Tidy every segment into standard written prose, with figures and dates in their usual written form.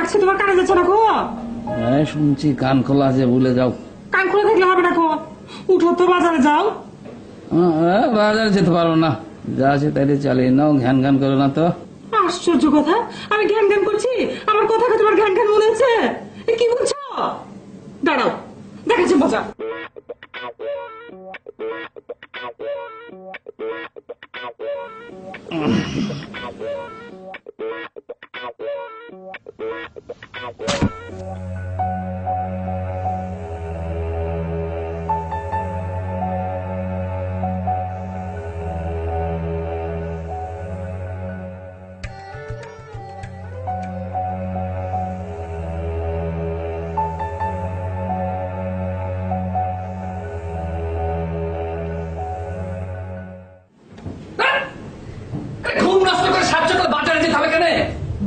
ডাকছে তোমার কানে যাচ্ছে না গো? হ্যাঁ শুনছি, কান খোলা আছে, ভুলে যাও। কান খুলে থাকলে হবে না গো, উঠো তো বাজারে যাও। বাজারে যেতে পারবো না, যা আছে তাই চালিয়ে নাও, ঘ্যান ঘ্যান করো না তো। আশ্চর্য কথা, আমি ঘ্যান ঘ্যান করছি, আমার কথা তোমার ঘ্যান ঘ্যান মনে হচ্ছে? কি বলছো? দাঁড়াও, দেখাচ্ছি মজা।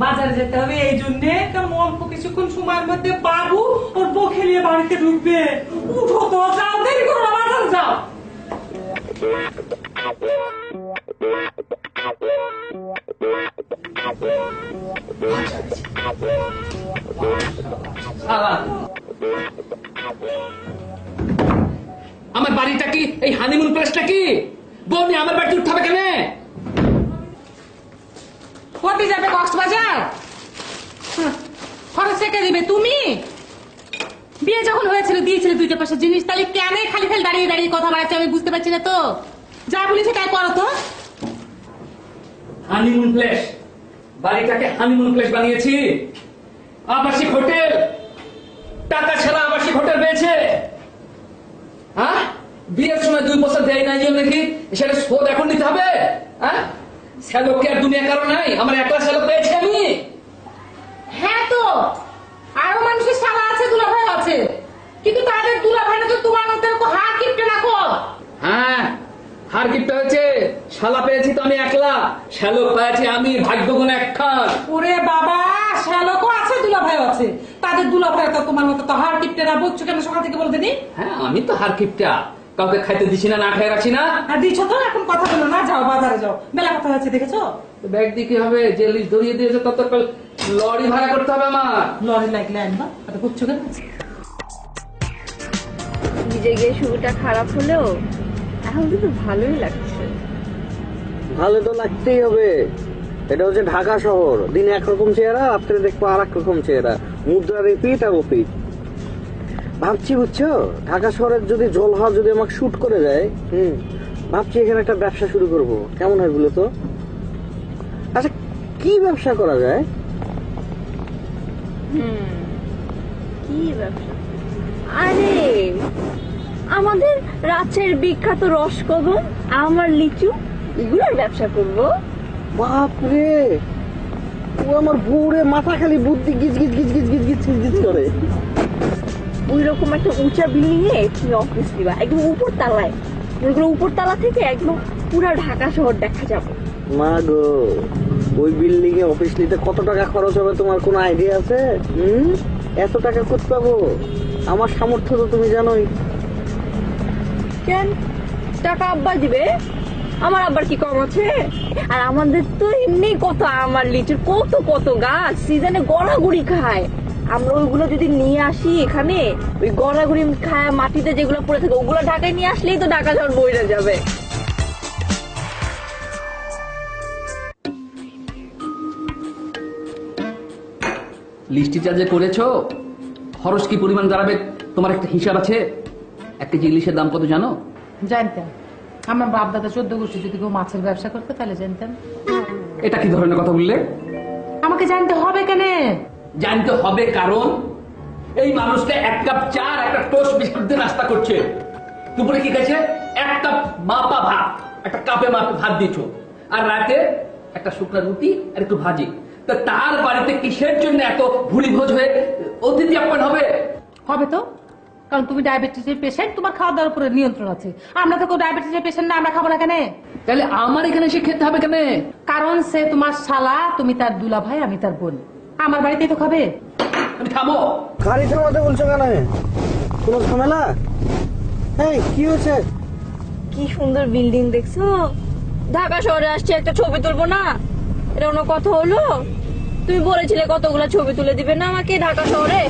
বাজারে যেতে হবে এই জন্য, কারণ অল্প কিছুক্ষণ সময়ের মধ্যে বাবু ওর বউ খেলিয়ে বাড়িতে ঢুকবে। উঠো তো, যাও, দেরি করো না, বাজারে যাও। আমার বাড়িটা কি এই হানিমুন প্লেসটা কি? বউনি আমার বাড়িতে উঠতে হবে কেন? কোথায় যাবে? কক্সবাজার? খরচ কে দিবে? তুমি বিয়ে যখন হয়েছিল দিয়েছিলে দুইটা পাশে জিনিস, তাহলে কেন খালি খালি দাঁড়িয়ে দাঁড়িয়ে কথা বাড়াচ্ছে আমি বুঝতে পারছি না তো। যা বলেছে তাই করো তো। হানিমুন প্লেস, বাড়িটাকে হানিমুন প্লেস বানিয়েছি। আবাসিক হোটেল, টাকা ছাড়া আবাসিক হোটেল পেয়েছে। হ্যাঁ, বিয়ের সময় 2 বছর দেয় নাই নাকি সেটা শোধ এখন নিতে হবে? হ্যাঁ, শ্যালককে আর দুনিয়া কারো নাই, আমার একলা শ্যালক পেয়েছি আমি। হ্যাঁ তো আরো মানুষের শালা আছে, দুলাভাই আছে, কিন্তু তাদের দুলাভাই না তো তোমার মতো হার কিপটে রাখো। হ্যাঁ, হার কিপটা হয়েছে, শালা পেয়েছি তো আমি একলা, শ্যালক পেয়েছি আমি ভাগ্যগুণ একখান। ওরে বাবা, শ্যালকও আছে দুলাভাই আছে, তাদের দুলাভাই তো তোমার মতো তো হার কিপটে না। বলছো কেন সকাল থেকে বলতে নি? হ্যাঁ, আমি তো হার কিপটা, কাউকে খাইতে দিছি না, না খাই রাখছি না। আর দিচ্ছ তো, এখন কথা বলো না, যাও বাজারে যাও, মেলা কথা হচ্ছে দেখেছো। ব্যাগ দিয়ে কি হবে? যে লিস্ট ধরিয়ে দিয়েছে তত লরি ভাড়া করতে হবে আমার। লরি লাগলে আনবা, আর বুঝছো কেন? নিজে গিয়ে শুরুটা খারাপ হলেও এখন কিন্তু ভালোই লাগছে। ভালো তো লাগতেই হবে, এটা হচ্ছে ঢাকা শহর। দিনে একরকম চেহারা, রাত্রে দেখবো আর এক রকম চেহারা, মুদ্রার রিপিট আর ওপিট। ভাবছি বুঝছো, ঢাকা শহরের যদি জল হাওয়া যদি আমাকে শুট করে যায়, ভাবছি এখানে একটা ব্যবসা শুরু করব, কেমন হয় বলো তো? আচ্ছা, কি ব্যবসা করা যায়? কি ব্যবসা? আরে আমাদের রাজশাহীর বিখ্যাত রসকদম, আমার লিচু, এগুলোর ব্যবসা করব। বাপরে, ও আমার বউরে মাথা খালি বুদ্ধি গিজ গিজ গিজ গিজ গিজ গিজ গিজ গিজ করে। ওই রকম একটা উঁচা বিল্ডিং এ তুমি অফিস দিবা, একদম উপর তালায়। ওইগুলো উপর তালা থেকে একদম পুরো ঢাকা শহর দেখা যাবে। মা গো, ওই বিল্ডিং এ অফিস নিতে কত টাকা খরচ হবে তোমার কোনো আইডিয়া আছে? এত টাকা কোথা পাবো? আমার সামর্থ্য তো তুমি জানোই। কেন, টাকা আব্বা দিবে, আমার আব্বার কি কম আছে? আর আমাদের তো এমনি কত আমার লিচুর কত কত গাছ, সিজনে গড়াগড়ি খায়। আমরা ওইগুলো যদি নিয়ে আসি এখানে, ওই গড়াগড়ি খায় মাটিতে যেগুলো পড়ে থাকে ওগুলো ঢাকায় নিয়ে আসলেই তো ঢাকা শহর বইরে যাবে। লিস্টিটা যে করেছো, খরচ কি পরিমাণ দাঁড়াবে তোমার একটা হিসাব আছে? 1 কেজি ইলিশের দাম কত জানো? জানতাম, আমার বাপ দাদা 14 গোষ্ঠী যদি কেউ মাছের ব্যবসা করতো তাহলে জানতাম। এটা কি ধরনের কথা বললে? আমাকে জানতে হবে কেন? জানতে হবে কারণ এই মানুষটা 1 কাপ চা আর একটা টোস্ট বিস্কুট দিয়ে নাস্তা করছে। দুপুরে কি খাচ্ছে? 1 কাপ মাপা ভাত, একটা কাপে মাপে ভাত দিয়েছো, আর রাতে একটা শুকনো রুটি আর একটু ভাজি। তা তার বাড়িতে কিসের জন্য এত ভুড়ি ভোজ হয়ে অতিথি আপ্যায়ন হবে? হবে তো, কারণ তুমি ডায়াবেটিসের পেশেন্ট, তোমার খাওয়া দাওয়ার উপরে নিয়ন্ত্রণ আছে। আমরা তো কেউ ডায়াবেটিসের পেশেন্ট না, আমরা খাবো না কেন? তাহলে আমার এখানে এসে খেতে হবে কেন? কারণ সে তোমার শালা, তুমি তার দুলা ভাই, আমি তার বোন, আমার বাড়িতেই তো খাবে। আমি থামো। গাড়ি থামাতে বলছো কেন? কোনো ঝামেলা? এই কি হয়েছে? কি সুন্দর বিল্ডিং দেখছো? ঢাকা শহরে আসছে, একটা ছবি তুলবো না? এটা কোনো কথা হলো? তুমি বলেছিলে কতগুলো ছবি তুলে দিবে না আমাকে ঢাকা শহরে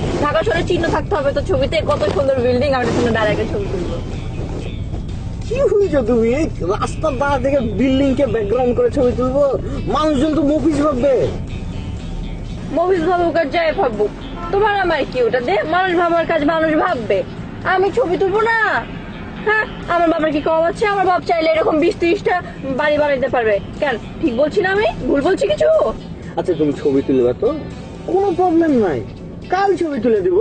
চিহ্ন থাকতে হবে তো ছবিতে, কত সুন্দর বিল্ডিং, আমি সুন্দর ডাইরেক্ট ছবি তুলবো। কি হয়েছো তুমি? রাস্তার ধার থেকে বিল্ডিং কে ব্যাকগ্রাউন্ড করে ছবি তুলবো? মানুষজন তো মফিস ভাববে। মফিস ভাবুক আর যাই ভাবুক, তোমার আমার কি ওটা দে, মানুষ ভাবার কাজ মানুষ ভাববে, আমি ছবি তুলবো না? হ্যাঁ, আমার বাবার কি কম আছে? আমার বাপ চাইলে এরকম 20-30টা বাড়ি বানাইতে পারবে। কেন, ঠিক বলছি না? আমি ভুল বলছি কিছু? আচ্ছা তুমি ছবি তুলবে তো, কোনো প্রবলেম নাই, কাল ছবি তুলে দিব।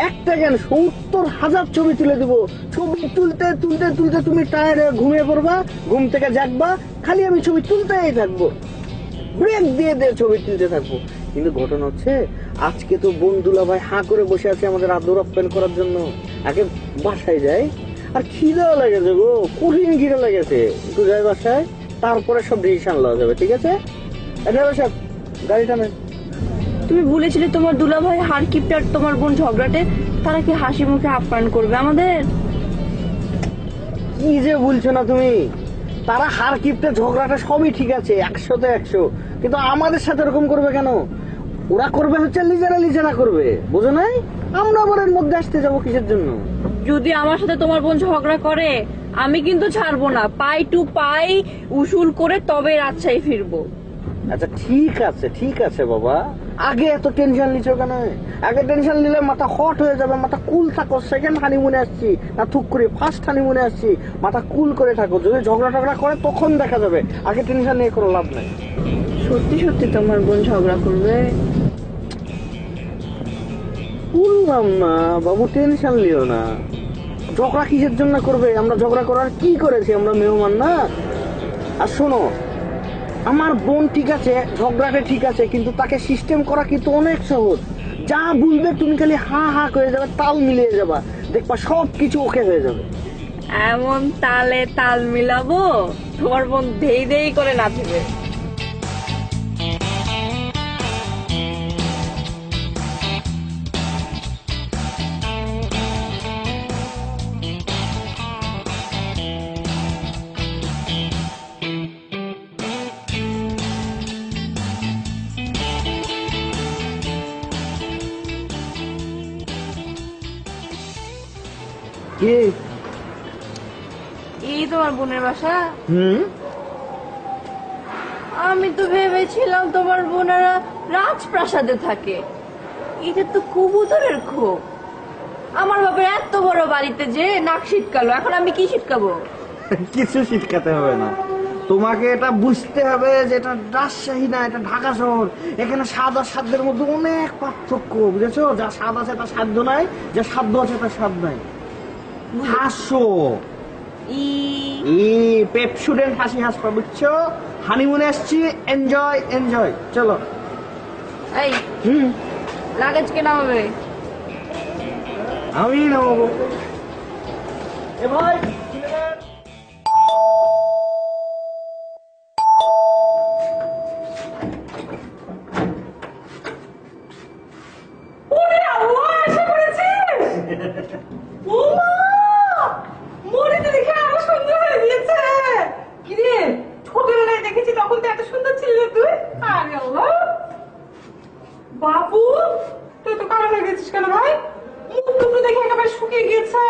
একটা কেন 70,000 ছবি তুলে দিব। ছবি তুলতে তুলতে তুলতে তুমি টায়ার্ড হয়ে ঘুমিয়ে পড়বা, ঘুম থেকে জাগবা, খালি আমি ছবি তুলতেই থাকবো, ব্রেক দিয়ে দিয়ে ছবি তুলতে থাকবো। কিন্তু ঘটনা হচ্ছে আজকে তো বন্ধুলা ভাই হাঁ করে বসে আছে আমাদের আদর আপ্যায়ন করার জন্য। আগে বাসায় যাই, আর খিদেও লেগেছে গো, কঠিন খিদে লেগেছে, একটু যাই বাসায়, তারপরে সব ডিসিশন লওয়া যাবে, ঠিক আছে? সব গাড়িটা নেই। তুমি বলেছিলে তোমার দুলাভাই হারকিপ্টে আর তোমার বোন ঝগড়াটে, তারা কি হাসি মুখে আপ্যায়ন করবে আমাদের? কি যে বলছো না তুমি? তারা হার কিপটে ঝগড়াটা সবই ঠিক আছে, 100-তে 100, কিন্তু আমাদের সাথে এরকম করবে কেন? ওরা করবে হচ্ছে লিজারা করবে, বুঝো নাই? আমরা আবার এর মধ্যে আসতে যাবো কিসের জন্য? যদি আমার সাথে তোমার বোন ঝগড়া করে, আমি কিন্তু ছাড়বো না, পাই টু পাই উসুল করে তবে রাজশাহী ফিরবো। আচ্ছা ঠিক আছে বাবা, আগে এত টেনশন নিচ্ছ কেন? আগে টেনশন নিলে মাথা হট হয়ে যাবে, মাথা কুল থাকো। সেকেন্ড হানিমুনে আসছি না থুক করে, ফার্স্ট হানিমুনে আসছি, মাথা কুল করে থাকো। যদি ঝগড়া করে তখন দেখা যাবে, আগে টেনশন নিয়ে কোনো লাভ নাই। সত্যি সত্যি তোমার বোন ঝগড়া করবে? বললাম না বাবু, টেনশন লিও না। ঝগড়া কিসের জন্য করবে? আমরা ঝগড়া করার কি করেছি? আমরা মেহমান না? আর শোনো, আমার বোন ঠিক আছে, ঝগড়াটা ঠিক আছে, কিন্তু তাকে সিস্টেম করা কিন্তু অনেক সহজ। যা বলবে তুমি খালি হা করে যাবে, তাল মিলিয়ে যাবা, দেখবা সবকিছু ওকে হয়ে যাবে। এমন তালে তাল মিলাবো তোমার বোন ধেই ধেই করে নাচবে। কি? এই তোমার বোনের বাসা? হুম, আমি তো ভেবেছিলাম তোমার বোনেরা রাজপ্রাসাদে থাকে। এটা তো কবুতরের খোপ। আমার বাবার এত বড় বাড়িতে যে নাক শীতকালো, এখন আমি কি শীতকাবো? কিছু শিখাতে হবে না তোমাকে, এটা বুঝতে হবে যে এটা রাজশাহী না, এটা ঢাকা শহর। এখানে স্বাদ আর সাধ্যের মধ্যে অনেক পার্থক্য, বুঝেছো? যা স্বাদ আছে তার সাধ্য নাই, যা সাধ্য আছে তার স্বাদ নাই। হাসো, পেপসুডেন্ট হাসি হাসপা, বুঝছো? হানিমুনে আসছি, এনজয়, চলো। এই হুম, লাগেজ কে নামাবে? আমি নামাবো। এ ভাই, ওরে আল্লাহ, এসে পড়েছিস? ও মা, মরিতে দেখে আরো সুন্দর হয়ে গিয়েছে। কিরে, ছোটবেলায় দেখেছি তখন তো এত সুন্দর ছিলি না তুই? আরে আল্লাহ, বাবু তুই তো কালো হয়ে গেছিস কেন ভাই? মুখ টুকরো দেখে একেবারে শুকিয়ে গিয়েছে।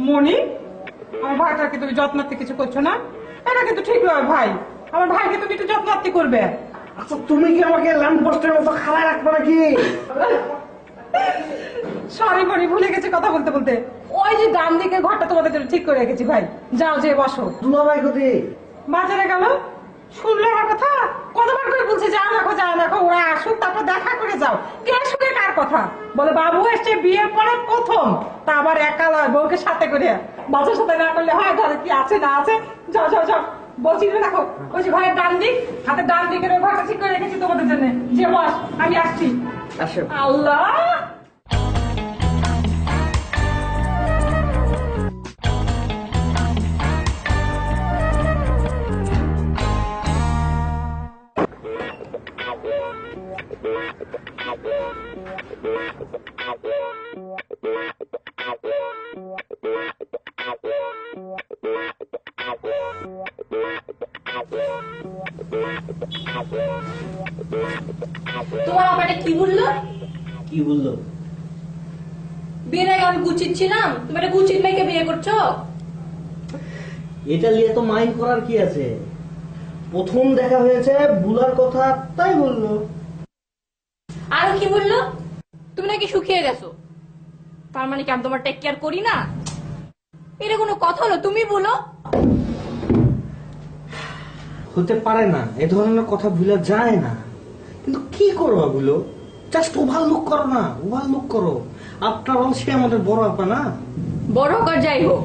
মনি, আমার ভাইটাকে তুমি যত্নার্থে কিছু করছো না? এটা কিন্তু ঠিক নয় ভাই, আমার ভাইকে তুমি একটু যত্নার্থে করবে। আচ্ছা তুমি কি আমাকে ল্যাম্প পোস্টের মতো খাড়ায় রাখবে নাকি? সরি মনি, ভুলে গেছে কথা বলতে বলতে। ওই যে ডান দিকের ঘরটা তোমাদের জন্য ঠিক করে রেখেছি ভাই, যাও যে বসো। দুলাভাই কোথায়? বাজারে গেল। শুনলে আমার কথা? কতবার করে বলছে যাও দেখো, ওরা আসুক তারপর দেখা করে যাও। কে শুনে কার কথা? বলে বাবু এসছে বিয়ের পরে প্রথম, তা আবার একা নয়, বউকে সাথে করে। বাজার সাথে না করলে হয়? ঘরে কি আছে না আছে? যাও বলছি দেখো, ওই যে ঘরের ডান দিক, হাতের ডান দিকের ওই ঘরটা ঠিক করে রেখেছি তোমাদের জন্য। যে বস, আমি আসছি। আসো। আল্লাহ, তোমার আব্বাটা কি বললো? কি বললো? বিয়ের আগে আমি কুচিত ছিলাম, তুমি একটা কুচিত মেয়েকে বিয়ে করছো? এটা নিয়ে তো মাইন্ড করার কি আছে? প্রথম দেখা হয়েছে, বুলার কথা তাই বললো। আরো কি বললো? তুমি নাকি শুকিয়ে গেছো, তার মানে কি আমি তোমার টেক কেয়ার করি না? এটা কোনো কথা হলো? তুমি বলো। হতে পারে না, এ ধরনের কথা ভুলা যায় না, কিন্তু কি করবা বলো? জাস্ট ওভারলুক করো না, ওভারলুক করো। আফটার অল সে আমাদের বড় আপা না? বড় হোক আর যাই হোক,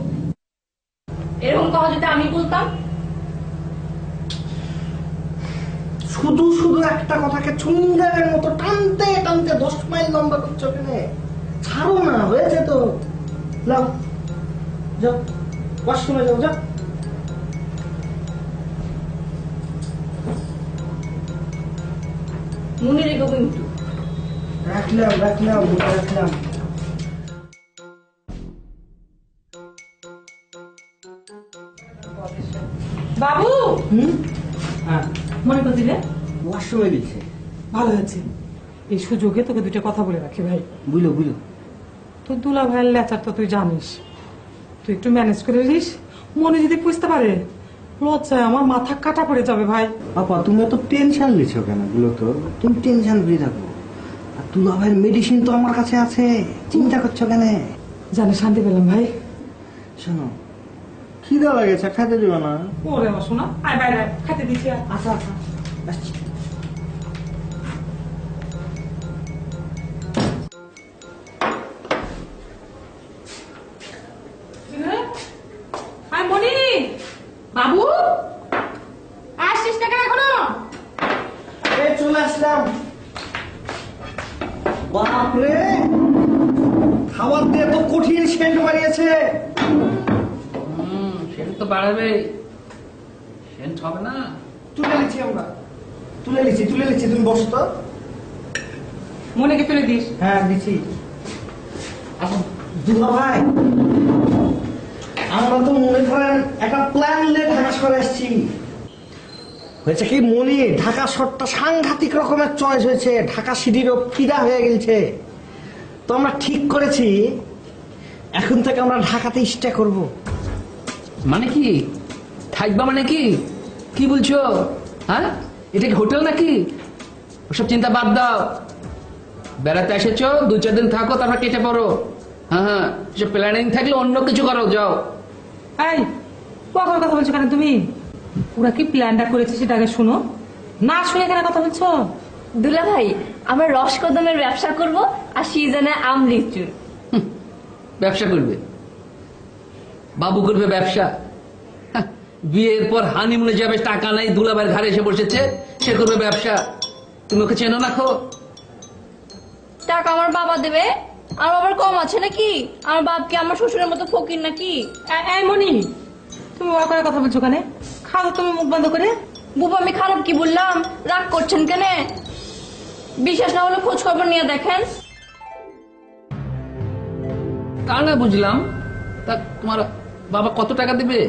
এরকম কথা যদি আমি বলতাম? শুধু শুধু একটা কথাকে চুঙ্গারের মতো টানতে টানতে 10 মাইল লম্বা করছো কেন? ছাড়ো না, হয়েছে তো। যাও যাও, ওয়াশরুমে যাও, যাও। মনে রেখো কিন্তু। রাখলাম রাখলাম রাখলাম। বাবু হ্যাঁ, মনে করছি রে, ওয়াশরুমে দিচ্ছে। ভালো হয়েছে। এই সুযোগে তোকে দুইটা কথা বলে রাখি ভাই। বুঝলো বুঝলো। তোর দুলা ভাইয়ের লেচার তো তুই জানিস, তুই একটু ম্যানেজ করে দিস। মনে যদি বুঝতে পারে, লজ্জায় আমার মাথা কাটা পড়ে যাবে ভাই। আপা তুমি এত টেনশন নিচ্ছ কেন? বলো তো, তুমি টেনশন ফ্রি থাকো। আর তুলা ভাইয়ের মেডিসিন তো আমার কাছে আছে, চিন্তা করছো কেন? জানে শান্তি পেলাম ভাই। শোনো, খিদা লাগেছে, খাইতে দিবা না? ওরে আমার শোনা, আয় বাইরে আয়, খাইতে দিচ্ছি আয়। আচ্ছা আচ্ছা, আসছি। আয় মনি, বাবু আসছিস না কেন এখনো? এই চলে আসলাম। বাপরে, খাবার দিয়ে তো কঠিন সেন্ট মারিয়েছে। সেটা তো বাড়াবে, সেন্ট হবে না। তুলে নিচ্ছি আমরা, তুলে নিচ্ছি তুলে নিচ্ছি। তুমি বসো তো। মনিকে তুলে দিস। হ্যাঁ দিচ্ছি। আচ্ছা দুলা ভাই, আমরা তো মনে করেন একটা প্ল্যান নিয়ে ঢাকা শহরে আসছি। হয়েছে কি, মনি ঢাকা শহরটা সাংঘাতিক রকমের চয়েস হয়েছে, ঢাকা সিটিরও ফিদা হয়ে গেছে। তো আমরা ঠিক করেছি এখন থেকে আমরা ঢাকাতে স্টে করব। মানে কি থাকবা? মানে কি কি বলছো? হ্যাঁ, এটা কি হোটেল নাকি? ওসব চিন্তা বাদ দাও। বেড়াতে এসেছো, 2-4 দিন থাকো, তারপর কেটে পড়ো। হ্যাঁ হ্যাঁ, এসব প্ল্যানিং থাকলে অন্য কিছু করো, যাও। এই কখন কথা বলছো কেন তুমি? ওরা কি প্ল্যানটা করেছে সেটা আগে শুনো, না শুনে কেন কথা বলছো? দুলা ভাই, আমরা রসকদমের ব্যবসা করব আর সিজনে আম লিচুর। ব্যবসা করবে? বাবু করবে ব্যবসা? হ্যাঁ, বিয়ের পর হানিমুনে যাবে, টাকা নাই, দুলাভাইয়ের ঘাড়ে এসে বসেছে, সে করবে ব্যবসা। তুমি ওকে চেনো না? খো টাকা আমার বাবা দেবে? আমার বাবার কম আছে নাকি? আমার বাপ কি আমার শ্বশুরের মতো ফকির নাকি? এই মনি, তুমি ওরা করে কথা বলছো কেন? খাও তুমি মুখ বন্ধ করে। বুবু, আমি খারাপ কি বললাম? রাগ করছেন কেন? বিশ্বাস না হলে খোঁজ খবর নিয়ে দেখেন। তা না বুঝলাম, তা তোমার বাবা কত টাকা দেবে?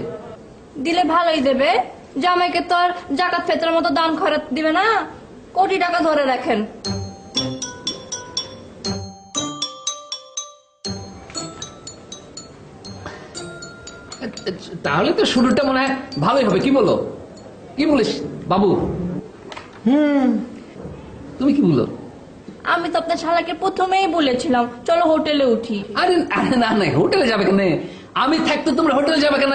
দিলে ভালোই দেবে, জামাইকে তো আর জাকাত ফেতরার মতো দান খরচ দিবে না। কোটি টাকা ধরে রাখেন। তাহলে তো শুরুটা মনে হয় ভালোই হবে, কি বলো? কি বলিস বাবু? তুমি কি বলো? আমি তো আপনার শালাকে প্রথমেই বলেছিলাম চলো হোটেলে উঠি। আরে আরে না না, হোটেলে যাবে কেন? আমি থাকতে তোমরা হোটেলে যাবে কেন?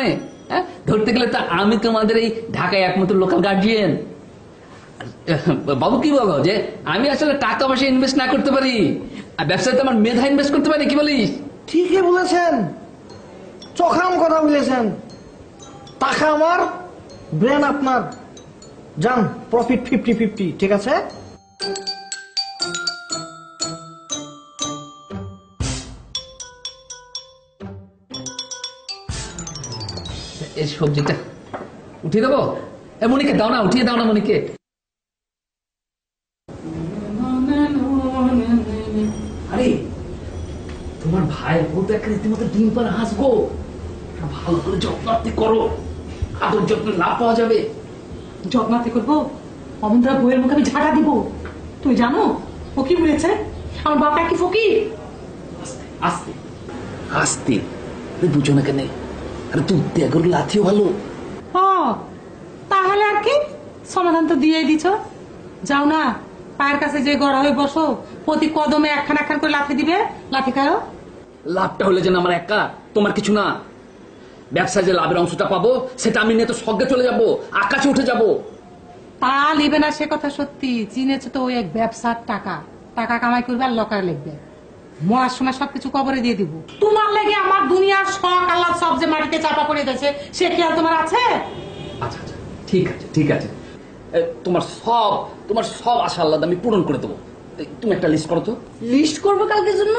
হ্যাঁ, ধরতে গেলে তো আমি তোমাদের এই ঢাকায় একমাত্র লোকাল গার্জিয়ান। বাবু কি বলো যে আমি আসলে টাকা পয়সা ইনভেস্ট না করতে পারি, আর ব্যবসায় তো আমার মেধা ইনভেস্ট করতে পারি, কি বলিস? ঠিকই বলেছেন, চখাম কথা বলেছেন। টাকা আমার, ব্রেন আপনার। যান, প্রফিট 50-50, ঠিক আছে? এই সবজিটা উঠিয়ে দেবো? মনিকে দাও না, উঠিয়ে দাও না মনিকে। আরে তোমার ভাই বলতে একটা রীতিমতো ডিম পাড়া হাসবো, ভালো করে যত্নার্থে করো, আদর যত্ন না পাওয়া যাবে। যত্নাতে করবো? অমন্ত্রা বইয়ের মুখে আমি ঝাড়া দিব। তুই জানো ও কি বলেছে? আমার বাবা কি ফকির? আস্তে আস্তে তুই বুঝো না কেন? আরে তুই ত্যাগর লাথিও ভালো। ও তাহলে আর কি, সমাধান তো দিয়েই দিছ। যাও না, পায়ের কাছে যে গড়া হয়ে বসো, প্রতি কদমে একখান একখান করে লাথি দিবে, লাথি খাও। লাভটা হলে যেন আমার একা, তোমার কিছু না। ব্যবসায় যে লাভের অংশটা পাবো সেটা আমি নিয়ে তো স্বর্গে চলে যাব, আকাশে উঠে যাব। তা লিবে না সে কথা সত্যি, চিনেছে তো ওই এক ব্যবসার টাকা, টাকা কামাই করবে আর লকারে লিখবে। মরার সময় সবকিছু কবরে দিয়ে দিব। তোমার লেগে আমার দুনিয়ার শখ আল্লাহ সব যে মাটিতে চাপা পড়ে গেছে, সে কি আর তোমার আছে? আচ্ছা আচ্ছা, ঠিক আছে ঠিক আছে, তোমার সব আশা আল্লাহ আমি পূরণ করে দেবো। তুমি একটা লিস্ট করো তো। লিস্ট করবো কালকের জন্য?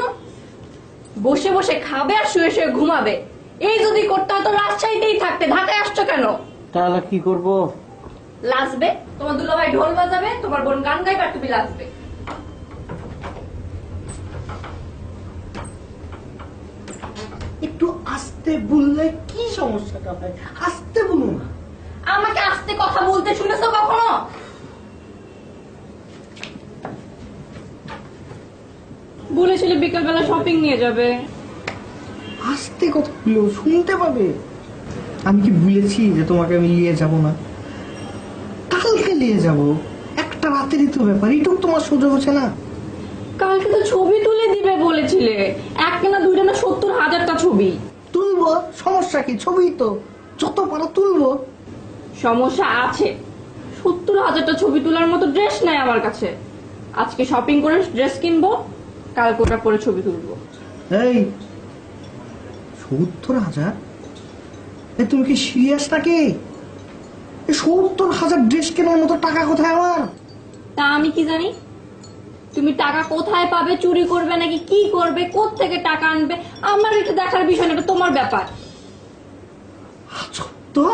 বসে বসে খাবে আর শুয়ে শুয়ে ঘুমাবে, এই যদি করতে হয় তো রাজশাহীতেই থাকতে, ঢাকায় আসছো কেন? তাহলে কি করব? লাজবে, তোমার দুলাভাই ঢোল বাজাবে, তোমার বোন গান গাইবে আর তুমি লাজবে। একটু আস্তে বললে কি সমস্যাটা ভাই? আস্তে বলুন না। আমাকে আস্তে কথা বলতে শুনেছো কখনো? বলেছিলে বিকালবেলা শপিং নিয়ে যাবে। আস্তে কথা বলো, শুনতে পাবে। আমি কি বলেছি যে তোমাকে আমি নিয়ে যাব না? কালকে নিয়ে যাব, একটা রাতেরই তো ব্যাপার, এইটুকু তোমার সুযোগ হচ্ছে না? কালকে তো ছবি তুলে দিবে বলেছিলে, একটা না দুইটা না 70,000টা ছবি। তুলবো, সমস্যা কি? ছবি তো যত পারো তুলবো। সমস্যা আছে, 70,000টা ছবি তোলার মতো ড্রেস নাই আমার কাছে। আজকে শপিং করে ড্রেস কিনবো, কালকে ওটা পরে ছবি তুলবো। এই 70,000? তুমি কি সিরিয়াস নাকি? 70,000 ড্রেস কেনার মতো টাকা কোথায় আমার? তা আমি কি জানি তুমি টাকা কোথায় পাবে, চুরি করবে নাকি কি করবে, কোত্থেকে টাকা আনবে, আমার এটা দেখার বিষয় না, এটা তোমার ব্যাপার। তো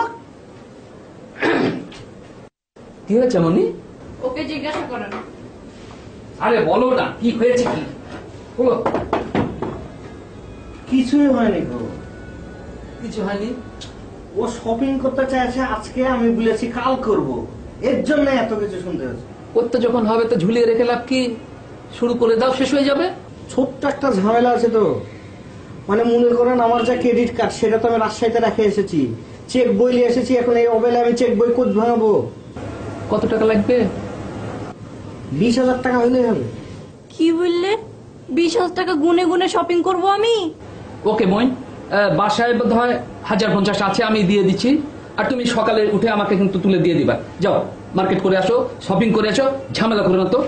কি হয়েছে মনি? ওকে জিজ্ঞাসা করেন। আরে বলো না কি হয়েছে, কি বলো। কিছুই হয়নি গো। কিছু হয়নি? ও শপিং করতে চাইছে আজকে, আমি বলেছি কাল করব, এর জন্য এত কিছু শুনতে হচ্ছে। করতে যখন হবে তো ঝুলিয়ে রেখে লাভ কি? শুরু করে দাও, শেষ হয়ে যাবে। ছোট্ট একটা ঝামেলা আছে তো, মানে মনে করেন আমার যা ক্রেডিট কার্ড সেটা তো আমি রাজশাহীতে রেখে এসেছি, চেক বই নিয়ে এসেছি, এখন এই অবেলায় আমি চেক বই কোথ ভাঙাবো? কত টাকা লাগবে? 20,000 টাকা হইলে হবে। কি বললে? 20,000 টাকা গুনে গুনে শপিং করব আমি? ওকে মইন, বাসায় বোধ হয় 1,050 আছে, আমি দিয়ে দিচ্ছি। আর তুমি সকালে উঠে আমাকে কিন্তু তুলে দিয়ে দিবা। যাও মার্কেট করে আসো, শপিং করে আসো, ঝামেলা করো না তো।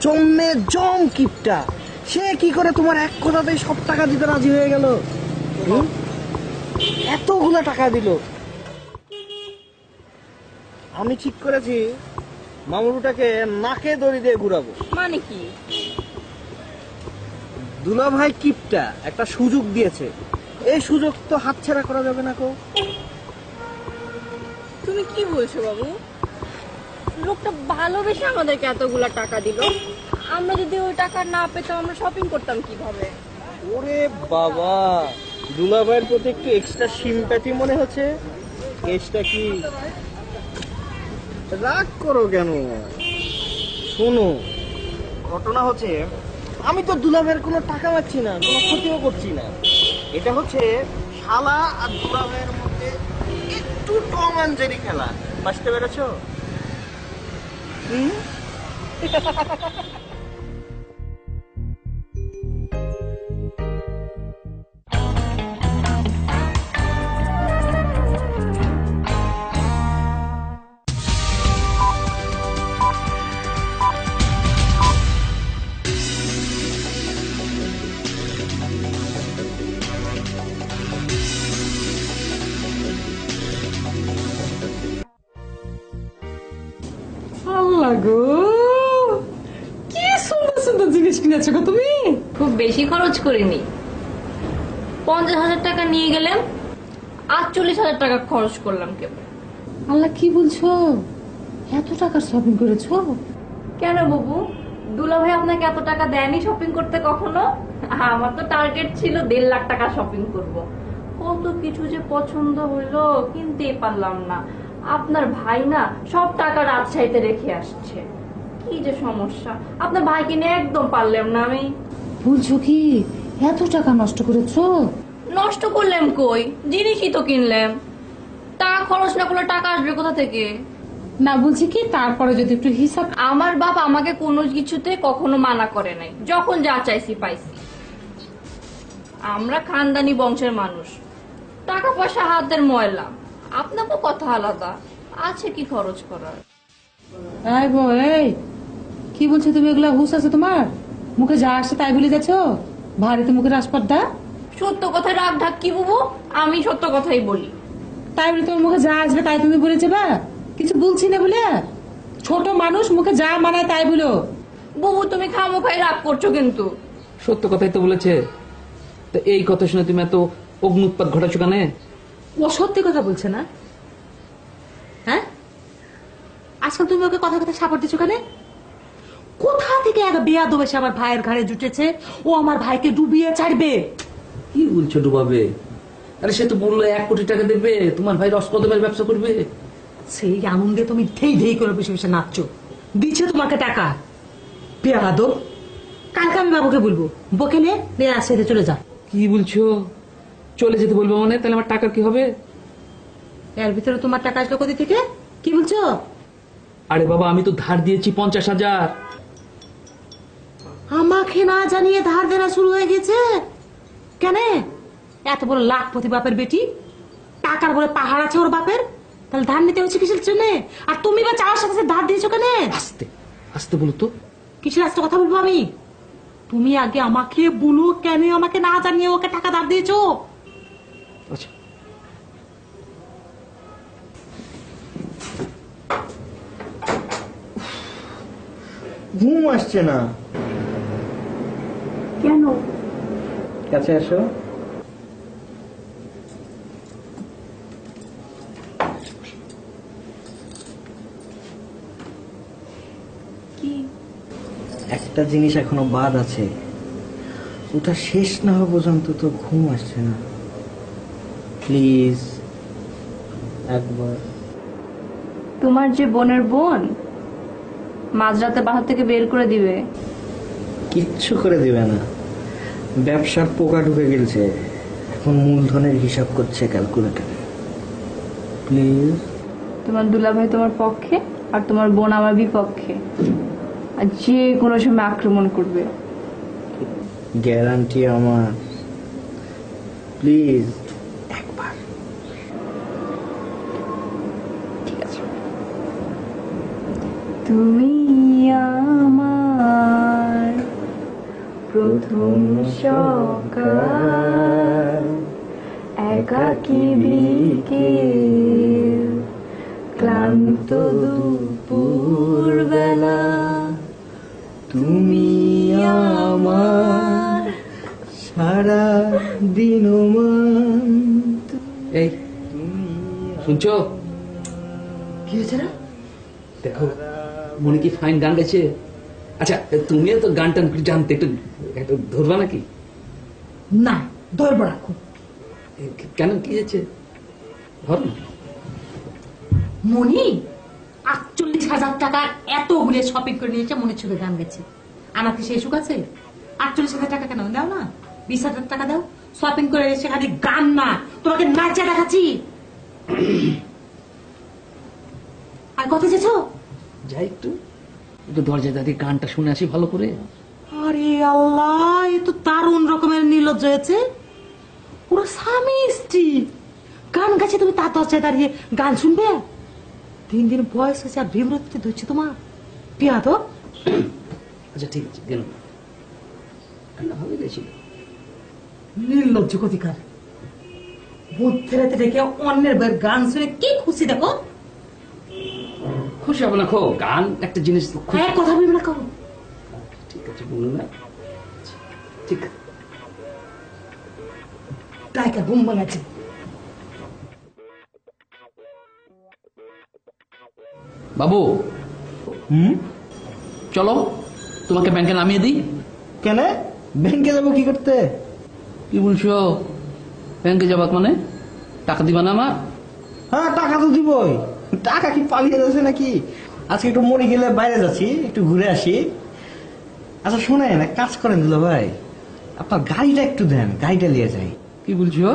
জম্মে জম কিপটা, সে কি করে তোমার এক কথাতেই সব টাকা দিতে রাজি হয়ে গেল? এতগুলা টাকা দিল। আমি ঠিক করেছি মামুরুটাকে নাকে দড়ি দিয়ে ঘুরাবো। মানে কি? দুলাভাই কিপটা একটা সুযোগ দিয়েছে, এই সুযোগ তো হাতছাড়া করা যাবে না কো। তুমি কি বলছো বাবু? লোকটা ভালোবেসে আমাদেরকে এতগুলা টাকা দিল, আমরা যদি ওই টাকা না পেতাম আমরা শপিং করতাম কিভাবে? ওরে বাবা, দুলাভাইয়ের প্রতি একটু এক্সট্রা সিম্প্যাথি মনে হচ্ছে। কেসটা কি? রাগ করো কেন? শোনো, ঘটনা হচ্ছে আমি তো দুলাভাইয়ের কোনো টাকা পাচ্ছি না, কোনো ক্ষতিও করছি না। এটা হচ্ছে শালা আর দুলাভাইয়ের মধ্যে একটু টম অ্যান্ড জেরি খেলা, বুঝতে পেরেছো? আল্লাহ গো, কি সুন্দর সুন্দর জিনিস কিনেছো গো তুমি। খুব বেশি খরচ করিনি, 50,000 টাকা নিয়ে গেলাম, 48,000 টাকা খরচ করলাম কেবল। আল্লাহ, কি বলছো? এত টাকার শপিং করেছো? কেন বাবু, দুলাভাই আপনাকে এত টাকা দেয়নি শপিং করতে কখনো? আমার তো টার্গেট ছিল 1.5 লাখ টাকা শপিং করব। কত কিছু যে পছন্দ হইলো, কিনতেই পারলাম না। আপনার ভাই না সব টাকা রাজশাহীতে রেখে আসছে। কি যে সমস্যা, আপনার ভাইকে নিয়ে একদম পারলাম না আমি। বলছো কি এত টাকা নষ্ট করেছো? নষ্ট করলাম কই, জিনিসই তো কিনলাম। টাকা খরচ না করলে টাকা আসবে কোথা থেকে? না বলছি কি তারপরে যদি একটু হিসাব। আমার বাপ আমাকে কোনো কিছুতে কখনো মানা করে নাই, যখন যা চাইছি পাইছি। আমরা খানদানি বংশের মানুষ, টাকা পয়সা হাতের ময়লা। আপনাকে কথা আলাদা, আছে কি খরচ করার। এই গো এই, কি বলছো তুমি? এগুলা হুশ আছে তোমার? মুখে যা আসছে তাই বলে যাচ্ছ? ভারীতে মুখের আসপর্দা। সত্য কথায় রাগ ঢাক কি বুবু, আমি সত্য কথাই বলি। তাই বলে তোমার মুখে যা আসবে তাই তুমি বলে যাবা? কিছু বলছি না বলে। ছোট মানুষ মুখে যা মানায় তাই বলো। বুবু তুমি খামোখাই রাগ করছো কিন্তু। সত্য কথাই তো বলেছে। তো এই কথা শুনে তুমি এত অগ্নি উৎপাত ঘটাচ্ছ কেন? ও সত্যি কথা বলছে না? হ্যাঁ, আজকাল তুমি ওকে কথা কথা সাপোর্ট দিচ্ছ কেন? কোথা থেকে এক বেয়াদব এসে আমার ভাইয়ের ঘাড়ে জুটেছে, ও আমার ভাইকে ডুবিয়ে ছাড়বে। কি বলছো ডুবাবে? আরে সে তো বললো 1 কোটি টাকা দেবে, তোমার ভাই রসকদমের ব্যবসা করবে। সেই আনন্দে তুমি ধেই ধেই করে বসে বসে নাচছো। দিচ্ছে তোমাকে টাকা বেয়াদব। কালকে আমি বাবুকে বলবো, বকেলে নিয়ে আসে চলে যা। কি বলছো? চলে যেতে বলবো মানে? তাহলে আমার টাকা কি হবে? এর ভিতরে তোমার টাকা আসলো কোথা থেকে? কি বলছো? আরে বাবা, আমি তো ধার দিয়েছি 50,000। আমাকে না জানিয়ে ধার দেনা শুরু হয়ে গেছে কেন? এত বড় লাখপতি বাপের বেটি, টাকার বলে পাহাড় আছে ওর বাপের, তাহলে ধার নিতে হচ্ছে কিসের জন্য? আর তুমি বা চাওয়ার সাথে সাথে ধার দিয়েছো কেন? আস্তে আস্তে বলো তো। কিসের আস্তে কথা বলবো আমি? তুমি আগে আমাকে বলো কেন আমাকে না জানিয়ে ওকে টাকা ধার দিয়েছো? আচ্ছা, ঘুম আসছে না। কেন? কাছে আসো। কি? একটা জিনিস এখনো বাদ আছে, ওটা শেষ না হওয়া পর্যন্ত তো ঘুম আসছে না। প্লিজ একবার। তোমার যে বোনের বোন মাঝরাতে বাসা থেকে বের করে দিবে। কিচ্ছু করে দিবে না, ব্যবসার পোকা ঢুকে গেছে, এখন মূলধনের হিসাব করছে ক্যালকুলেটর। প্লিজ। তোমার দুলাভাই তোমার পক্ষে আর তোমার বোন আমার বিপক্ষে, আর যে কোনো সময় আক্রমণ করবে। গ্যারান্টি আমার। প্লিজ একবার। ঠিক আছে। তুমি আমার প্রথম সকাল, একাকী বিকেল, ক্লান্ত দুপুর বেলা, তুমি আমার সারা দিন। এই শুনছো? কি হয়েছে না? দেখো মনে কি ফাইন গান গেছে। আচ্ছা, তুমিও তো গান টান জানতে, একটু একটু ধরবা নাকি? না, ধরবো রাখো। কেন, কি হয়েছে? ধর না। মনি 48,000 টাকা এতগুলো শপিং করে নিয়েছে, মনে ছুটে গান গেছে। আমার কি সেই সুখ আছে? 48,000 টাকা কেন দাও না, 20,000 টাকা দাও। শপিং করে এসে খালি গান না, তোমাকে নাচা দেখাচ্ছি। আর কত চেয়েছো? যাই একটু একটু দরজা দাদি গানটা শুনে আসি ভালো করে। আরে আল্লাহ, এ তো দারুণ রকমের নির্লজ্জ হয়েছে। পুরো স্বামী স্ত্রী গান গাছে, তুমি তার দরজায় দাঁড়িয়ে গান শুনবে? দিন দিন বয়স হয়েছে আর বিব্রতি ধরছে তোমার। পিয়া তো আচ্ছা ঠিক আছে, গেল। গানটা ভালো গেছিল। নির্লজ্জ ক্ষতিকার। বুদ্ধি রাতে ডেকে অন্যের বইয়ের গান শুনে কি খুশি দেখো। খুশি হবে না খো, গান একটা জিনিস তো খুশি। এক কথা বলবে না কারো। ঠিক আছে, বলো না। ঠিক আছে। গায়িকা ঘুম বানাচ্ছে। বাবু চলো, তোমাকে ব্যাংকে নামিয়ে দিই। কেন ব্যাংকে যাবো কি করতে? কি বলছো? ব্যাংকে যাবা মানে টাকা দিবা না আমার? হ্যাঁ টাকা তো দিবই, টাকা কি পালিয়ে যাচ্ছে নাকি? আজকে একটু মরে গেলে বাইরে যাচ্ছি, একটু ঘুরে আসি। আচ্ছা শোনেন, এক কাজ করেন দুলা ভাই, আপনার গাড়িটা একটু দেন, গাড়িটা নিয়ে যাই। কি বলছো?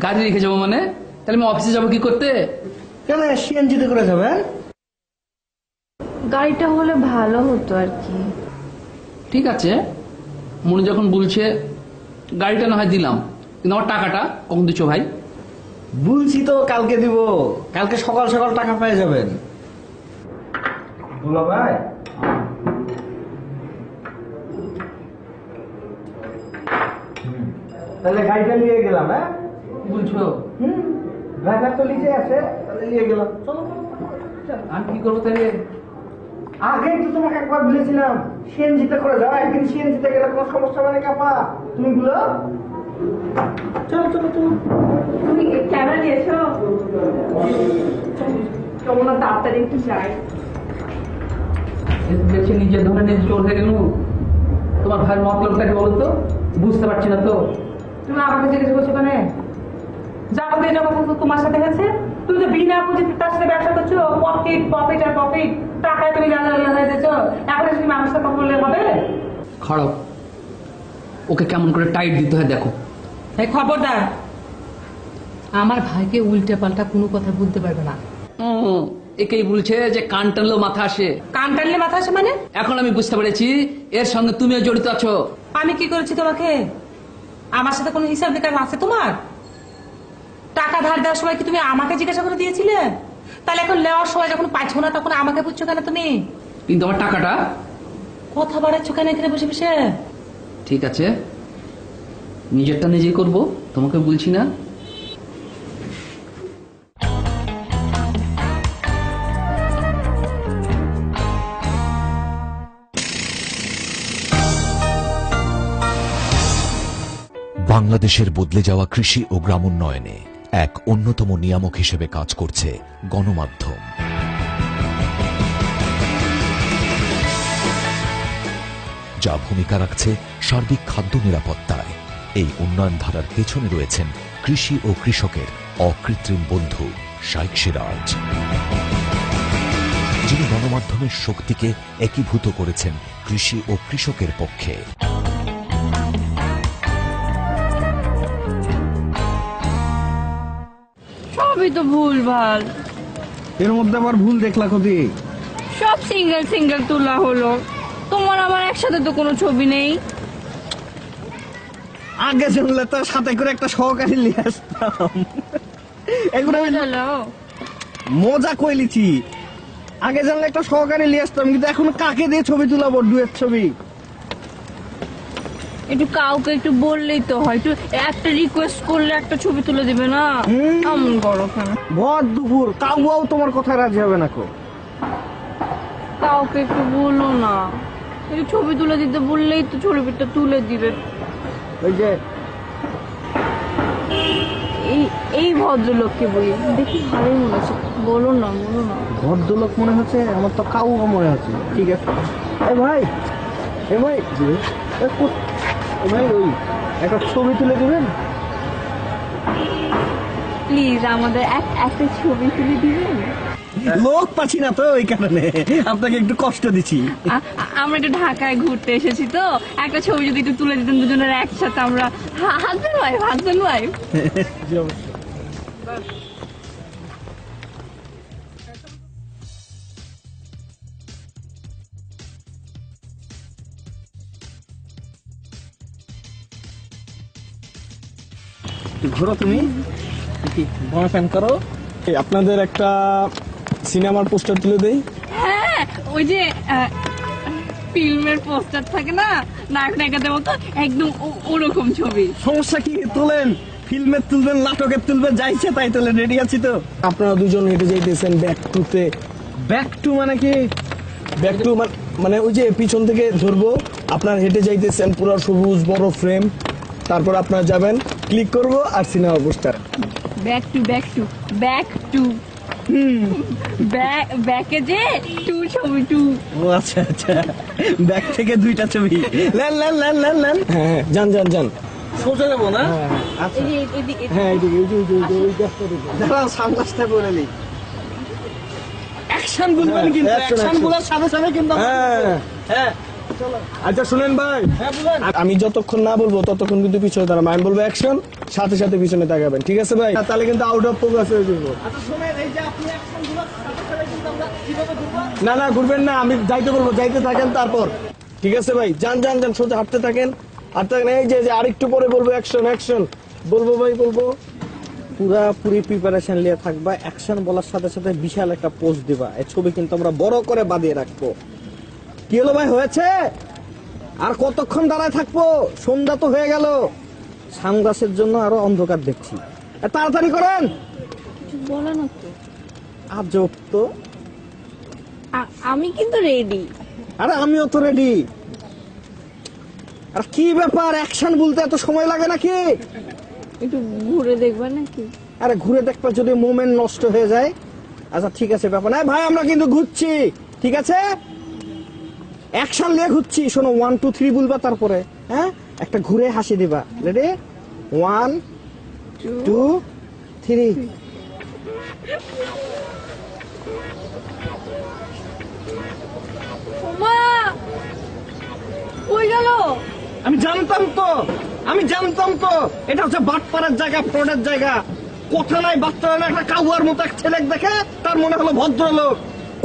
গাড়ি রেখে যাবো মানে? তাহলে আমি অফিসে যাবো কি করতে? কেন, সিএনজিতে করে যাবেন? গাড়িটা হলে ভালো হতো আর কি। ঠিক আছে, মনে যখন বলছে গাড়িটা না হয় দিলাম, কিন্তু আমার টাকাটা কখন দিচ্ছ ভাই? বলছি তো কালকে দিব, কালকে সকাল সকাল টাকা পেয়ে যাবেন। দুলা ভাই, তাহলে গাড়িটা নিয়ে গেলাম। হ্যাঁ কি বলছো? ড্রাইভার তো নিচে আছে, তাহলে নিয়ে গেলাম। চলো আমি কি করবো তাহলে? আগে তো তোমাকে একবার বলেছিলাম সিএনজিতে করে যাও, একদিন সিএনজিতে গেলে কোনো সমস্যা মানে কাপা তুমি গুলো। চলো চলো চলো। তুমি ক্যামেরা নিয়েছো? চলো না তাড়াতাড়ি একটু যাই। দেখছি নিজের ধরে নিজে চোর হয়ে গেল। তোমার ভাইয়ের মতলবটাকে বলো তো, বুঝতে পারছি না তো। তুমি আমাকে জিজ্ঞেস করছো কেন? যা বলতে এটা কথা তো তোমার সাথে হয়েছে। তুমি তো বিনা পুঁজিতে তার সাথে ব্যবসা করছো, প্রফিট প্রফিট আর প্রফিট, টাকায় তুমি লাল হয়ে যাচ্ছো। এখন এসে তুমি আমার সাথে কথা বললে হবে? খারাপ, ওকে কেমন করে টাইট দিতে হয় দেখো। এই খবরদার, আমার ভাইকে উল্টে পাল্টা কোনো কথা বলতে পারবে না। একেই বলছে যে কান টানলেও মাথা আসে। কান টানলে মাথা আসে মানে? এখন আমি বুঝতে পেরেছি এর সঙ্গে তুমিও জড়িত আছো। আমি কি করেছি তোমাকে? আমার সাথে কোনো হিসাব নিকাশ আছে তোমার? টাকা ধার দেওয়ার সময় কি তুমি আমাকে জিজ্ঞাসা করে দিয়েছিলে? তাহলে এখন নেওয়ার সময় যখন পাচ্ছ না তখন আমাকে বুঝছো কেন তুমি? কিন্তু আমার টাকাটা? কথা বাড়াচ্ছ কেন এখানে বসে বসে? ঠিক আছে, নিজেরটা নিজেই করব, তোমাকে বলছি না। বাংলাদেশের বদলে যাওয়া কৃষি ও গ্রামোন্নয়নে এক অন্যতম নিয়ামক হিসেবে কাজ করছে গণমাধ্যম। যা ভূমিকা রাখছে সার্বিক খাদ্য নিরাপত্তায়। এই উন্নয়ন ধারার পেছনে রয়েছেন কৃষি ও কৃষকের অকৃত্রিম বন্ধু শাইখ সিরাজ, যিনি গণমাধ্যমের শক্তিকে একীভূত করেছেন কৃষি ও কৃষকের পক্ষে। সবই তো ভুল ভাল। এর মধ্যে আবার ভুল দেখলা কদি? সব সিঙ্গেল সিঙ্গেল তোলা হলো, তোমার আমার একসাথে তো কোনো ছবি নেই। আগে শুনলে তো সাথে করে একটা সহকারী নিয়ে আসতাম। এগুলো আমি চলো মজা কইলিছি, আগে জানলে একটা সহকারী নিয়ে আসতাম, কিন্তু এখন কাকে দিয়ে ছবি তুলাবো? ডুয়েট ছবি। একটু কাউকে একটু বললেই তো হয়, একটু একটা রিকোয়েস্ট করলে একটা ছবি তুলে দিবে না? এমন করো কেন? ভর দুপুর কাউও তোমার কথা রাজি হবে না কো। কাউকে একটু বলো না, একটু ছবি তুলে দিতে বললেই তো ছবিটা তুলে দিবে। ওই যে এই ভদ্রলোককে বলি, দেখি ভালোই মনে হচ্ছে। বলো না বলো না। ভদ্রলোক মনে হচ্ছে? আমার তো কাউ মনে হচ্ছে। ঠিক আছে, এ ভাই, এ ভাই, এ ভাই, ওই একটা ছবি তুলে দিবেন প্লিজ, আমাদের একটা ছবি তুলে দিবেন। লোক পাচ্ছি না তো, ওই কারণে আপনাকে একটু কষ্ট দিচ্ছি। আমরা একটু ঢাকায় ঘুরতে এসেছি তো, একটা ছবি যদি একটু তুলে দিতেন দুজনের একসাথে, আমরা হাজবেন্ড ওয়াইফ। ঘোরো তুমি, বড় ফ্যান করো। আপনাদের একটা সিনেমার পোস্টার তুলে দেই। হ্যাঁ, ওই যে ফিল্মের পোস্টার থাকে না, নায়ক নায়িকাদের মতো, একদম ওরকম ছবি। সমস্যা কি? তোলেন, ফিল্মের তুলবেন, নাটকের তুলবেন, যাইছে তাই তোলেন, রেডি আছি তো। আপনারা দুজন হেঁটে যাইতেছেন ব্যাক টুতে। ব্যাক টু মানে কি? ব্যাক টু মানে ওই যে পিছন থেকে ধরবো, আপনার হেঁটে যাইতেছেন পুরো সবুজ বড় ফ্রেম, তারপর আপনারা যাবেন, ক্লিক করব আর সিনেমা পোস্টার। ব্যাক টু ব্যাকে যে টু ছবি টু। ও আচ্ছা আচ্ছা, ব্যাক থেকে দুইটা ছবি। Lane lane lane lane lane. হ্যাঁ যান যান যান। সোজা যাবো না? আচ্ছা, হ্যাঁ এদিকে ওই যে ওই গাছটা দেখুন। দাঁড়াও, সানগ্লাসটা পরে নিই। অ্যাকশন বুঝবেন কিন্তু action, অ্যাকশন action. বলার সাথে সাথে কিন্তু হ্যাঁ আচ্ছা শুনেন ভাই, আমি যতক্ষণ না বলবো ততক্ষণ কিন্তু পিছনে দাঁড়াবো। আমি বলবো অ্যাকশন, সাথে সাথে পিছনে তাকাবেন, ঠিক আছে ভাই? তাহলে কিন্তু আউট অফ ফোকাস হয়ে যাবো। না না ঘুরবেন না, আমি যাইতে বলবো, যাইতে থাকেন তারপর। ঠিক আছে ভাই, যান যান যান, সোজা হাঁটতে থাকেন। এই যে আরেকটু পরে বলবো অ্যাকশন অ্যাকশন বলবো ভাই, বলবো। পুরাপুরি প্রিপারেশন নিয়ে থাকবা, অ্যাকশন বলার সাথে সাথে বিশাল একটা পোস্ট দিবা। এই ছবি কিন্তু আমরা বড় করে বাঁধিয়ে রাখবো। কি হলো ভাই, হয়েছে? আর কতক্ষণ দাঁড়ায় থাকবো? সন্ধ্যা তো হয়ে গেল, সানগ্লাসের জন্য আরো অন্ধকার দেখছি। তাড়াতাড়ি করেন। বলো না তো। আজব তো। আমি কিন্তু রেডি। আরে আমিও তো রেডি। আর কি ব্যাপার, অ্যাকশন বলতে এত সময় লাগে নাকি? একটু ঘুরে দেখবা নাকি? আরে ঘুরে দেখবা যদি মোমেন্ট নষ্ট হয়ে যায়। আচ্ছা ঠিক আছে, ব্যাপার না ভাই, আমরা কিন্তু ঘুরছি, ঠিক আছে? অ্যাকশন নিয়ে ঘুরছি। শোনো, 1 2 3 বলবা, তারপরে হ্যাঁ একটা ঘুরে হাসি দিবা। রেডি? 1 2 3। মা কই গেল? আমি জানতাম তো এটা হচ্ছে বাটপাড়ার জায়গা, ফ্রডের জায়গা। কথা নাই বার্তা নাই, একটা কাউয়ার মতো এক ছেলে দেখে তার মনে হলো ভদ্রলোক।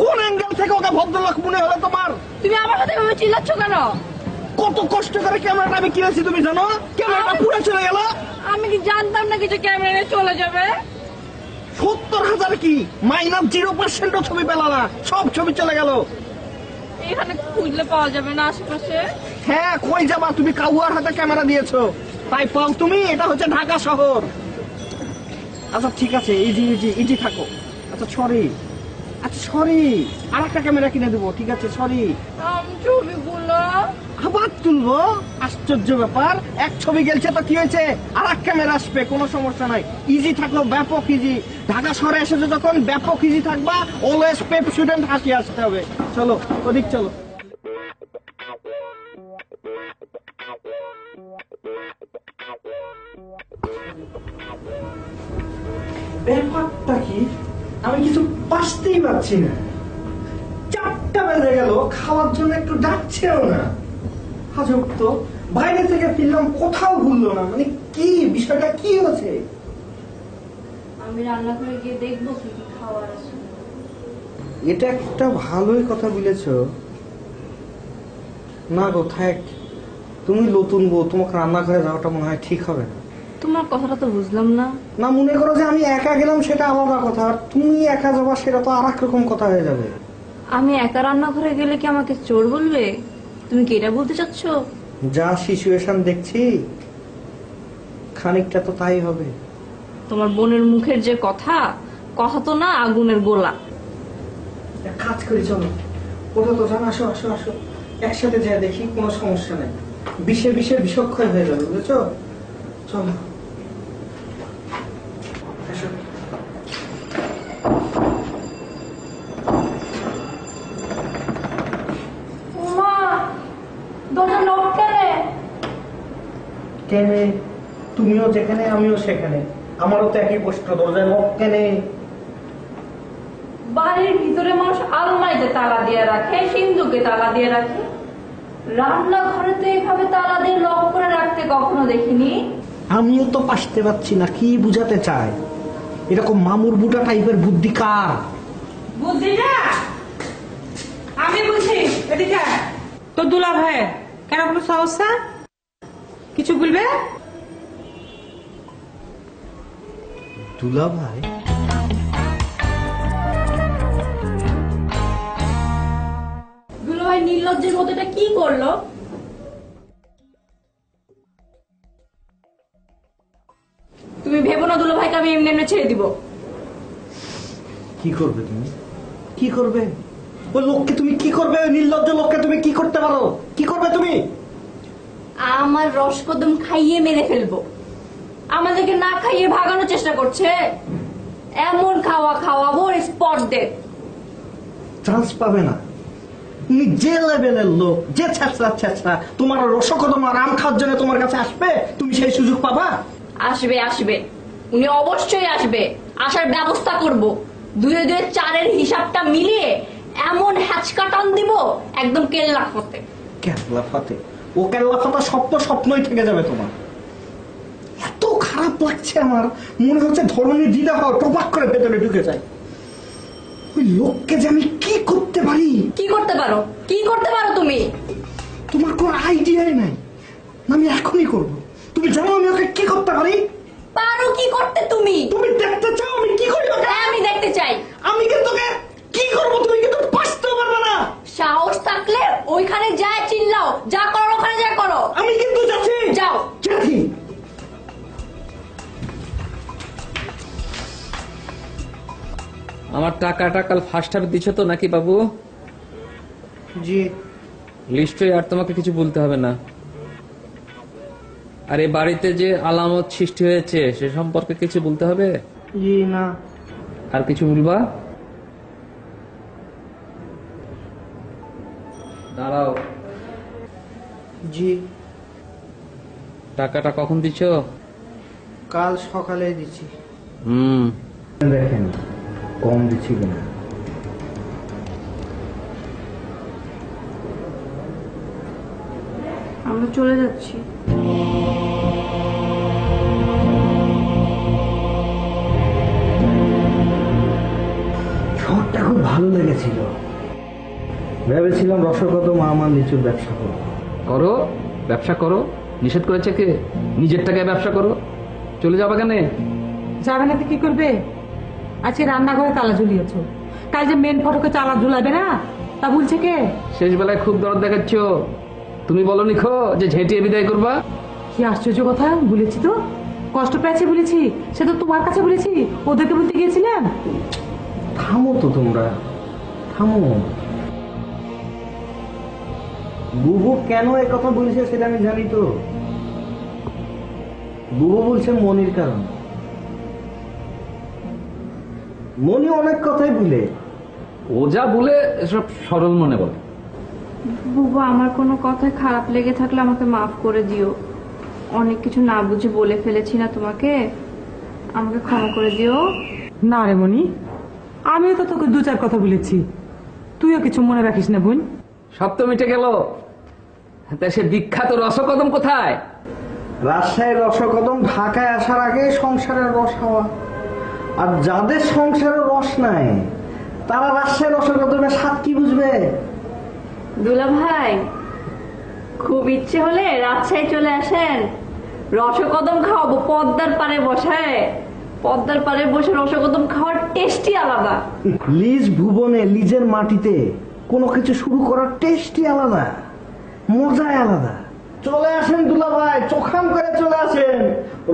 কোন অ্যাঙ্গেল থেকে ওকে ভদ্রলোক মনে হলো তোমার? তুমি আমার সাথে এভাবে চিল্লাচ্ছ কেন? কত কষ্ট করে ক্যামেরাটা আমি কিনেছি তুমি জানো? ক্যামেরাটা পুরো চলে গেল। আমি কি জানতাম না কিছু ক্যামেরা নিয়ে চলে যাবে? 70,000 কি -0% ছবি পেলা না, সব ছবি চলে গেল। এখানে খুঁজলে পাওয়া যাবে না আশেপাশে? হ্যাঁ, কই যাবা তুমি? কাউয়ার হাতে ক্যামেরা দিয়েছো তাই পাও তুমি। এটা হচ্ছে ঢাকা শহর। আচ্ছা ঠিক আছে, ইজি থাকো। আচ্ছা সরি, আর একটা ক্যামেরা কিনে দেবো, ঠিক আছে? সরি। ছবিগুলো আবার তুলবো? আশ্চর্য ব্যাপার, এক ছবি গেলছে তো কি হয়েছে, আর এক ক্যামেরা আসবে, কোনো সমস্যা নাই। ইজি থাকো, ব্যাপক ইজি। ঢাকা শহরে এসেছো যখন ব্যাপক ইজি থাকবা। অলওয়েজ পেপ স্টুডেন্ট হাসি আসতে হবে। চলো ওদিক চলো। ব্যাপারটা কি, আমি কিছু পারতেই পারছি না। 4টা বেজে গেল, খাওয়ার জন্য একটু ডাকছেও না। আজব তো, বাইরে থেকে ফিরলাম, কোথাও ভুললো না। মানে কি বিষয়টা, কি হচ্ছে? আমি রান্নাঘরে গিয়ে দেখবো কি কি খাবার আছে। এটা একটা ভালোই কথা বলেছ। না গো থাক, তুমি নতুন বউ, তোমাকে রান্নাঘরে যাওয়াটা মনে হয় ঠিক হবে না। তোমার কথাটা তো বুঝলাম না। না, মনে করো যে আমি একা গেলাম সেটা আলাদা কথা, আর তুমি একা যাবা সেটা তো আর এক রকম কথা হয়ে যাবে। আমি একা রান্নাঘরে গেলে কি আমাকে চোর বলবে? তুমি কি এটা বলতে চাচ্ছ? যা সিচুয়েশন দেখছি খানিকটা তো তাই হবে। তোমার বোনের মুখের যে কথা তো না আগুনের গোলা। এক কাজ করি, চলো ওটা তো জান, আসো আসো আসো, একসাথে যা দেখি, কোনো সমস্যা নেই। বিষে বিষক্ষয় হয়ে যাবে, বুঝেছো? চলো আসো। দরজা লক করে। কেনে? তুমিও যেখানে আমিও সেখানে, আমারও তো একই প্রশ্ন, দরজায় লক কেনে? বাড়ির ভিতরে মানুষ আলমারিতে তালা দিয়ে রাখে, সিন্ধুকে তালা দিয়ে রাখে, রান্নাঘরে তো এইভাবে তালা দিয়ে লক করে রাখতে কখনো দেখিনি। আমিও তো পারতে পারছি না, কি বুঝাতে চায়? এরকম মামুর বুটা টাইপের বুদ্ধি কার? বুঝিটা আমি বুঝি। এদিকে তো দুলা ভাই, কেন কোনো সমস্যা? কিছু বলবে? দুলা ভাই? দুলাভাই নির্লজ্জের মতো এটা কি করলো? তুমি ভেবো না দুলাভাইকে আমি এমনি এমনি ছেড়ে দিব। কি করবে তুমি? কি করবে ওই লোককে? তুমি কি করবে? ওই নির্লজ্জ লোককে তুমি কি করতে পারো? কি করবে তুমি? আমার রসকদম খাইয়ে মেরে ফেলবো। আমাদেরকে না খাইয়ে ভাগানোর চেষ্টা করছে। এমন খাওয়াবো স্পট ডেট। চান্স পাবে না। তুমি যে লেভেলের লোক, যে ছেঁচড়া, তোমার রসকদম আর আম খাওয়ার জন্য তোমার কাছে আসবে, তুমি সেই সুযোগ পাবা? আসবে উনি অবশ্যই আসবে, আসার ব্যবস্থা করব। দুয়ে দুয়ে চারের হিসাবটা মিলিয়ে এমন হ্যাচকা টান দিব একদম কেল্লা ফতে। কেল্লা ফাতে, ও কেল্লা ফাতা স্বপ্নই থেকে যাবে তোমার। এত খারাপ লাগছে আমার, মনে হচ্ছে ধরনের দিদা হওয়া টপাক করে ভেতরে ঢুকে যায়। ওই লোককে যে আমি কি করতে পারি। কি করতে পারো, কি করতে পারো তুমি? তোমার কোনো আইডিয়াই নাই, আমি এখনই করব। তুমি জানো আমি ওকে কি করতে পারি? পারো কি করতে তুমি? তুমি দেখতে চাও আমি কি করি ওকে? হ্যাঁ, আমি দেখতে চাই। আমি কিন্তু ওকে কি করবো তুমি কিন্তু বাঁচতেও পারবে না। সাহস থাকলে ওইখানে যায় চিল্লাও, যা করো ওখানে যা করো। আমি কিন্তু যাচ্ছি। যাও। যাচ্ছি। আমার টাকাটা কাল ফার্স্ট হাফে দিচ্ছ তো নাকি বাবু? জি। নিশ্চয়ই আর তোমাকে কিছু বলতে হবে না। আর এই বাড়িতে যে আলামত সৃষ্টি হয়েছে সে সম্পর্কে কিছু বলতে হবে? জি না। আর কিছু বলবা? দাঁড়াও। জি। টাকাটা কখন দিচ্ছ? কাল সকালে দিচ্ছি। দেখেন কম দিচ্ছি কিনা। আমরা চলে যাচ্ছি। শহরটা খুব ভালো লেগেছিল, ভেবেছিলাম রসগোল্লা মামা লিচুর ব্যবসা করবো। করো, ব্যবসা করো। নিষেধ করেছে কে? নিজের টাকায় ব্যবসা করো। চলে যাবা কেন? যাবে না তো কি করবে? আজকে রান্নাঘরে তালা ঝুলিয়েছো, কাল যে মেন ফটকে তালা ঝুলাবে না তা বলছে কে? শেষ বেলায় খুব দরদ দেখাচ্ছ। তুমি বলো নিখো যে ঝেঁটিয়ে বিদায় করবা? কি আশ্চর্য কথা, বলেছি তো কষ্ট পেয়েছি বলেছি, সে তো তোমার কাছে বলেছি, ওদেরকে বলতে গিয়েছিলাম। থামো তো তোমরা, থামো। বুবু কেন এ কথা বলেছে সেটা আমি জানি তো। বুবু বলছে মনির কারণ। মনি অনেক কথাই বলে। ও যা বলে এসব সরল মনে বলে। বুবু, আমার কোনো কথায় খারাপ লেগে থাকলে আমাকে মাফ করে দিও। অনেক কিছু না বুঝে বলে ফেলেছি না তোমাকে, আমাকে ক্ষমা করে দিও। না রে মনি, আমিও তো তোকে দু চার কথা বলেছি, তুইও কিছু মনে রাখিস না বোন। সব তো মিটে গেল। তা সে বিখ্যাত রসকদম কোথায়? রাজশাহীর রসকদম ঢাকায় আসার আগে সংসারের রস হওয়া। আর যাদের সংসারের রস নাই তারা রাজশাহীর রসকদমের স্বাদ কি বুঝবে? দুলা ভাই, খুব ইচ্ছে হলে রাজশাহী চলে আসেন, রসকদম খাওয়াবো পদ্মার পাড়ে বসায়। পদ্মার পাড়ে বসে রসকদম খাওয়ার টেস্টই আলাদা। লিজ ভুবনে, লিজের মাটিতে কোনো কিছু শুরু করার টেস্টই আলাদা, মজাই আলাদা। চলে আসেন দুলা ভাই, চোখাম করে চলে আসেন।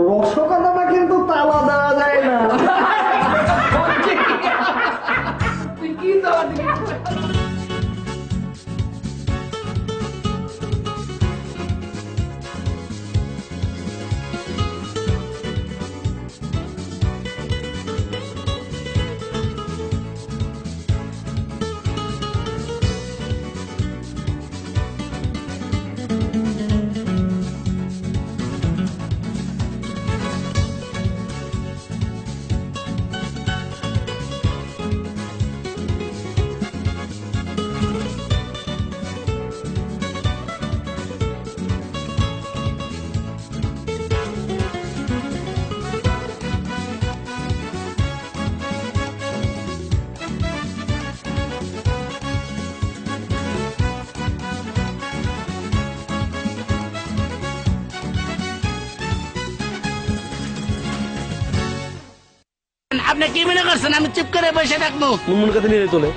রসকদমে কিন্তু তালা দেওয়া যায় না। আপনি কি মনে করছেন আমি চুপ করে বসে থাকবো? মুনমুন কাছে নিয়ে চলে